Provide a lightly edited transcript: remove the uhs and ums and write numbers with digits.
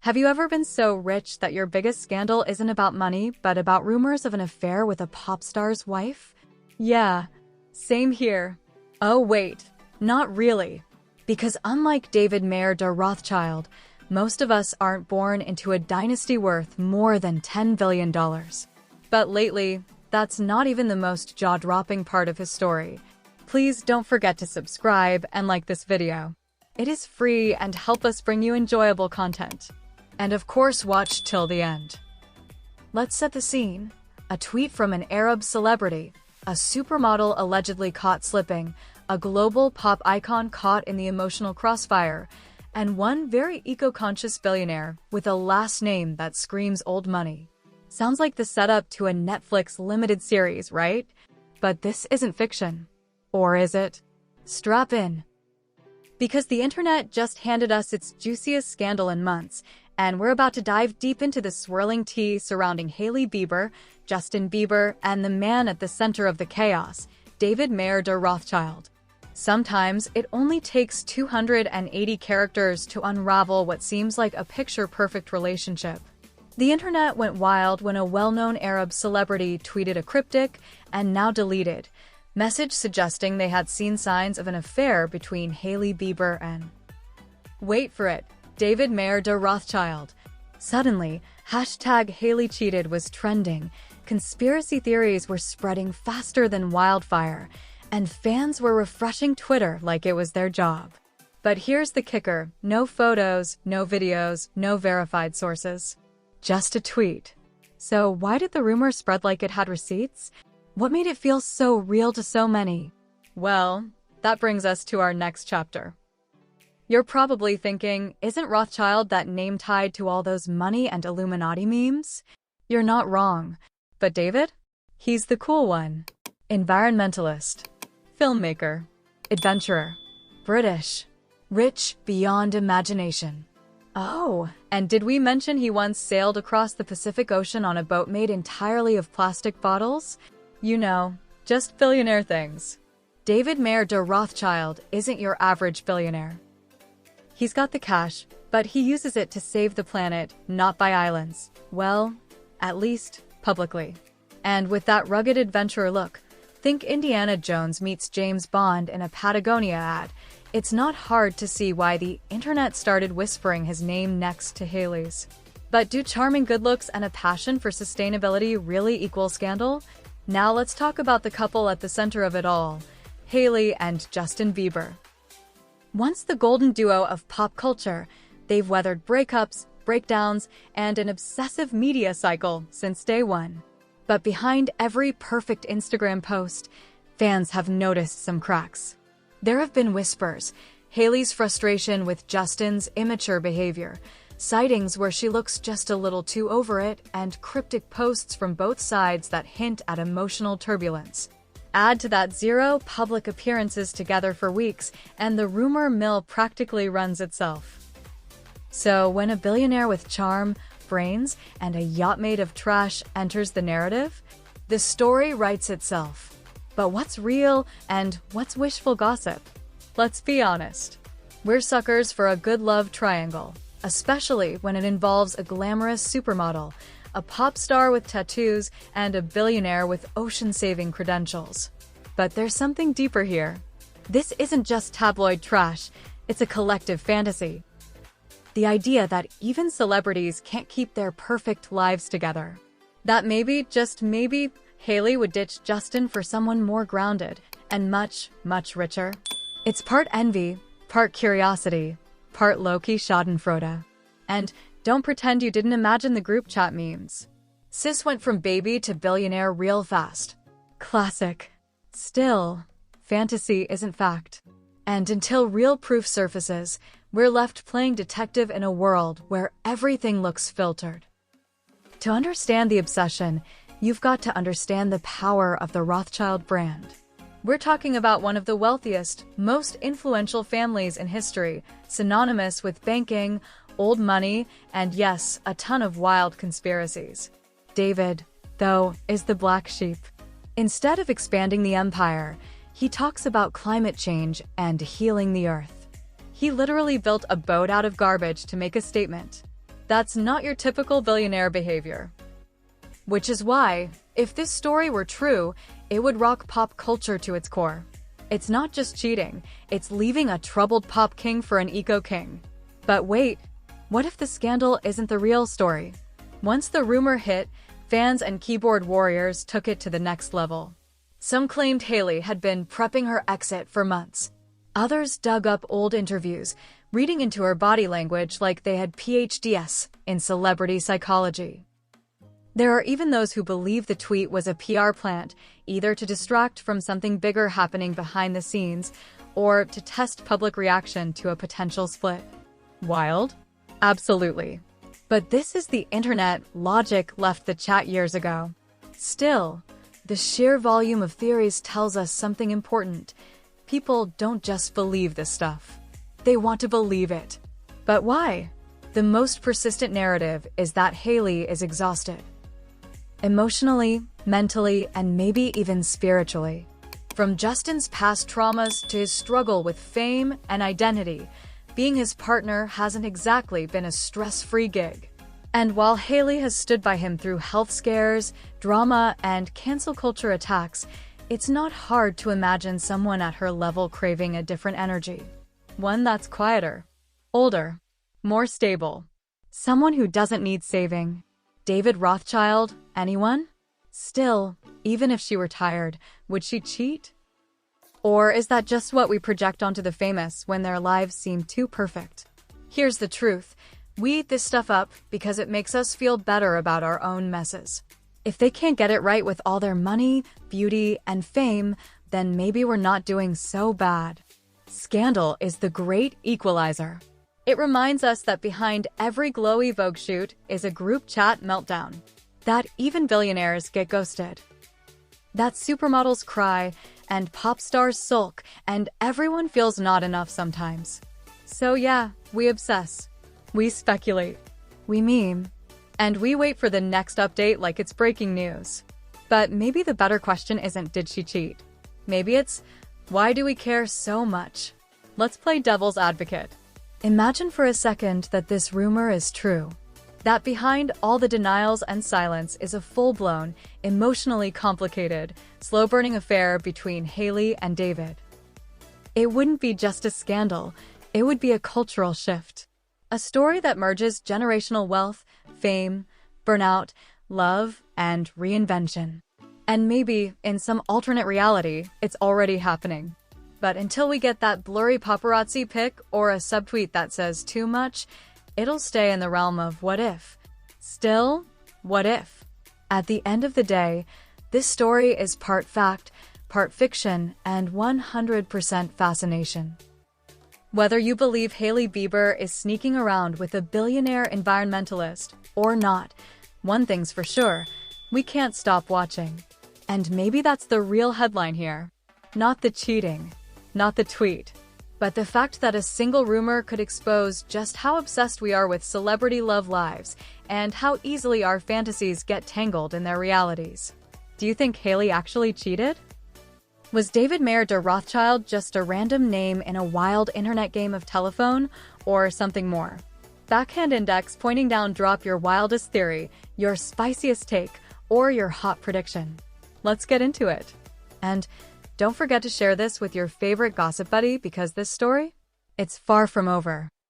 Have you ever been so rich that your biggest scandal isn't about money, but about rumors of an affair with a pop star's wife? Yeah, same here. Oh wait, not really. Because unlike David Mayer de Rothschild, most of us aren't born into a dynasty worth more than $10 billion. But lately, that's not even the most jaw-dropping part of his story. Please don't forget to subscribe and like this video. It is free and help us bring you enjoyable content. And of course, watch till the end. Let's set the scene. A tweet from an Arab celebrity, a supermodel allegedly caught slipping, a global pop icon caught in the emotional crossfire, and one very eco-conscious billionaire with a last name that screams old money. Sounds like the setup to a Netflix limited series, right? But this isn't fiction. Or is it? Strap in. Because the internet just handed us its juiciest scandal in months, and we're about to dive deep into the swirling tea surrounding Hailey Bieber, Justin Bieber, and the man at the center of the chaos, David Mayer de Rothschild. Sometimes it only takes 280 characters to unravel what seems like a picture-perfect relationship. The internet went wild when a well-known Arab celebrity tweeted a cryptic, and now deleted, message suggesting they had seen signs of an affair between Hailey Bieber and... wait for it, David Mayer de Rothschild. Suddenly, #Hailey cheated was trending, conspiracy theories were spreading faster than wildfire, and fans were refreshing Twitter like it was their job. But here's the kicker: no photos, no videos, no verified sources. Just a tweet. So why did the rumor spread like it had receipts? What made it feel so real to so many? Well, that brings us to our next chapter. You're probably thinking, isn't Rothschild that name tied to all those money and Illuminati memes? You're not wrong. But David? He's the cool one. Environmentalist. Filmmaker. Adventurer. British. Rich beyond imagination. Oh, and did we mention he once sailed across the Pacific Ocean on a boat made entirely of plastic bottles? You know, just billionaire things. David Mayer de Rothschild isn't your average billionaire. He's got the cash, but he uses it to save the planet, not buy islands. Well, at least publicly. And with that rugged adventurer look, think Indiana Jones meets James Bond in a Patagonia ad. It's not hard to see why the internet started whispering his name next to Hailey's. But do charming good looks and a passion for sustainability really equal scandal? Now let's talk about the couple at the center of it all, Hailey and Justin Bieber. Once the golden duo of pop culture, they've weathered breakups, breakdowns, and an obsessive media cycle since day one. But behind every perfect Instagram post, fans have noticed some cracks. There have been whispers, Hailey's frustration with Justin's immature behavior, sightings where she looks just a little too over it, and cryptic posts from both sides that hint at emotional turbulence. Add to that 0 public appearances together for weeks, and the rumor mill practically runs itself. So when a billionaire with charm, brains, and a yacht made of trash enters the narrative, the story writes itself. But what's real and what's wishful gossip? Let's be honest. We're suckers for a good love triangle, especially when it involves a glamorous supermodel, a pop star with tattoos, and a billionaire with ocean-saving credentials. But there's something deeper here. This isn't just tabloid trash, it's a collective fantasy. The idea that even celebrities can't keep their perfect lives together. That maybe, just maybe, Hailey would ditch Justin for someone more grounded and much, much richer. It's part envy, part curiosity, part low-key schadenfreude. And don't pretend you didn't imagine the group chat memes. Sis went from baby to billionaire real fast. Classic. Still, fantasy isn't fact. And until real proof surfaces, we're left playing detective in a world where everything looks filtered. To understand the obsession, you've got to understand the power of the Rothschild brand. We're talking about one of the wealthiest, most influential families in history, synonymous with banking, old money, and yes, a ton of wild conspiracies. David, though, is the black sheep. Instead of expanding the empire, he talks about climate change and healing the earth. He literally built a boat out of garbage to make a statement. That's not your typical billionaire behavior. Which is why, if this story were true, it would rock pop culture to its core. It's not just cheating, it's leaving a troubled pop king for an eco-king. But wait, what if the scandal isn't the real story? Once the rumor hit, fans and keyboard warriors took it to the next level. Some claimed Hailey had been prepping her exit for months. Others dug up old interviews, reading into her body language like they had PhDs in celebrity psychology. There are even those who believe the tweet was a PR plant, either to distract from something bigger happening behind the scenes, or to test public reaction to a potential split. Wild? Absolutely. But this is the internet. Logic left the chat years ago. Still, the sheer volume of theories tells us something important. People don't just believe this stuff. They want to believe it. But why? The most persistent narrative is that Hailey is exhausted. Emotionally, mentally, and maybe even spiritually. From Justin's past traumas to his struggle with fame and identity, being his partner hasn't exactly been a stress-free gig. And while Hailey has stood by him through health scares, drama, and cancel culture attacks, it's not hard to imagine someone at her level craving a different energy. One that's quieter, older, more stable. Someone who doesn't need saving. David Rothschild, anyone? Still, even if she were tired, would she cheat? Or is that just what we project onto the famous when their lives seem too perfect? Here's the truth. We eat this stuff up because it makes us feel better about our own messes. If they can't get it right with all their money, beauty, and fame, then maybe we're not doing so bad. Scandal is the great equalizer. It reminds us that behind every glowy Vogue shoot is a group chat meltdown. That even billionaires get ghosted. That supermodels cry, and pop stars sulk, and everyone feels not enough sometimes. So yeah, we obsess. We speculate. We meme. And we wait for the next update like it's breaking news. But maybe the better question isn't, did she cheat? Maybe it's, why do we care so much? Let's play devil's advocate. Imagine for a second that this rumor is true. That behind all the denials and silence is a full-blown, emotionally complicated, slow-burning affair between Hailey and David. It wouldn't be just a scandal, it would be a cultural shift. A story that merges generational wealth, fame, burnout, love, and reinvention. And maybe, in some alternate reality, it's already happening. But until we get that blurry paparazzi pic or a subtweet that says too much, it'll stay in the realm of what if. Still, what if? At the end of the day, this story is part fact, part fiction, and 100% fascination. Whether you believe Hailey Bieber is sneaking around with a billionaire environmentalist or not, one thing's for sure, we can't stop watching. And maybe that's the real headline here. Not the cheating, not the tweet, but the fact that a single rumor could expose just how obsessed we are with celebrity love lives and how easily our fantasies get tangled in their realities. Do you think Hailey actually cheated? Was David Mayer de Rothschild just a random name in a wild internet game of telephone, or something more? Backhand index pointing down, drop your wildest theory, your spiciest take, or your hot prediction. Let's get into it. And don't forget to share this with your favorite gossip buddy because this story, it's far from over.